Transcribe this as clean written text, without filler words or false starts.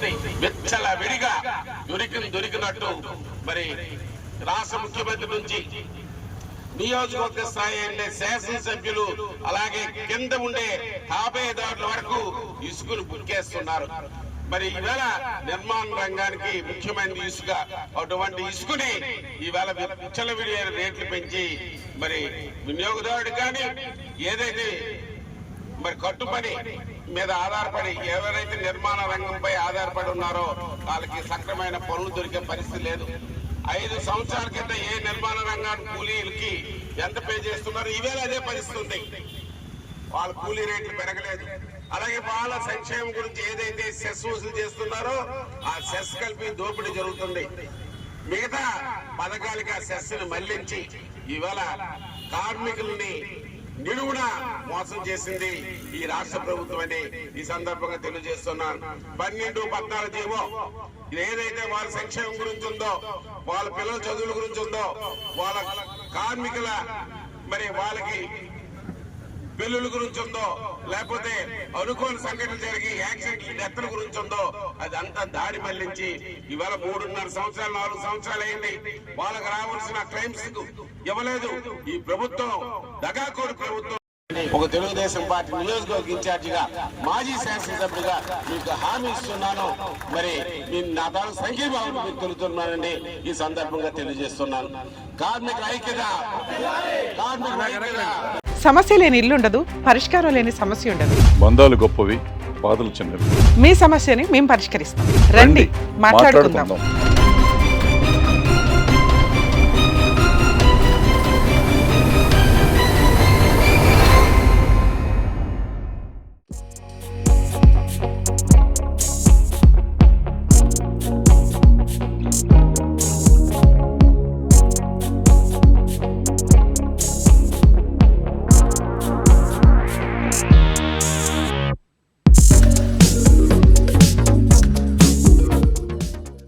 పరిస్థితి వెచ్చల విడిగా దొరికినట్టు మరి రాష్ట్ర ముఖ్యమంత్రి నుంచి నియోజకవర్గ స్థాయి ఉండే శాసనసభ్యులు అలాగే కింద ఉండే తాబేదారుల వరకు ఇసుకను బుక్కేస్తున్నారు. మరి ఈవేళ నిర్మాణ రంగానికి ముఖ్యమైన ఇసుక, అటువంటి ఇసుకని ఈవేళ విచ్చలవిడియైన రేట్లు పెంచి మరి వినియోగదారుడు కానీ ఏదైతే మరి కట్టుబడి మీద ఆధారపడి ఎవరైతే నిర్మాణ రంగంపై ఆధారపడి ఉన్నారో వాళ్ళకి సక్రమైన పనులు దొరికే పరిస్థితి లేదు. 5 సంవత్సరాల కింద ఏ నిర్మాణ రంగానికి కూలీలకి ఎంత పే చేస్తున్నారు, ఈవేళ అదే పరిస్థితి ఉంది. వాళ్ళ కూలీ రేట్లు పెరగలేదు. అలాగే వాళ్ళ సంక్షేమం గురించి ఏదైతే సెస్ వసూలు చేస్తున్నారో ఆ సెస్ కలిపి దోపిడీ జరుగుతుంది. మిగతా పథకాలకి ఆ సెస్ ని మళ్లించి ఇవాళ కార్మికుల్ని నిలువున మోసం చేసింది ఈ రాష్ట్ర ప్రభుత్వం అని ఈ సందర్భంగా తెలియజేస్తున్నాను. 12-14 జీవో ఏదైతే వాళ్ళ సంక్షేమం గురించి ఉందో, వాళ్ళ పిల్లల చదువుల గురించి ఉందో, వాళ్ళ కార్మికుల మరి వాళ్ళకి బిల్లుల గురించి ఉందో, లేకపోతే అనుకోని సంఘటన జరిగి యాక్సిడెంట్ డెత్ల గురించి ఉందో, అదంతా దారి మళ్లించి ఇవాళ 3.5 సంవత్సరాలు 4 సంవత్సరాలు అయింది. వాళ్ళకి రావాల్సిన క్లైమ్స్ ఇవ్వలేదు ఈ ప్రభుత్వం. దగాకోరు ప్రభుత్వం. ఒక తెలుగుదేశం పార్టీ నియోజకవర్గ ఇన్ఛార్జిగా మాజీ శాసనసభ్యుడిగా మీకు హామీ ఇస్తున్నాను. మరి నా తాను సంఘీభావం మీకు తెలుస్తున్నానండి ఈ సందర్భంగా తెలియజేస్తున్నాను. కార్మికుల ఐక్యత, కార్మికుల ఐక్యత. సమస్య లేని ఇల్లు ఉండదు, పరిష్కారం లేని సమస్య ఉండదు. బంధాలు గొప్పవి, బాధలు చిన్నవి. మీ సమస్యని మేము పరిష్కరిస్తాం. రండి మాట్లాడుకుందాం.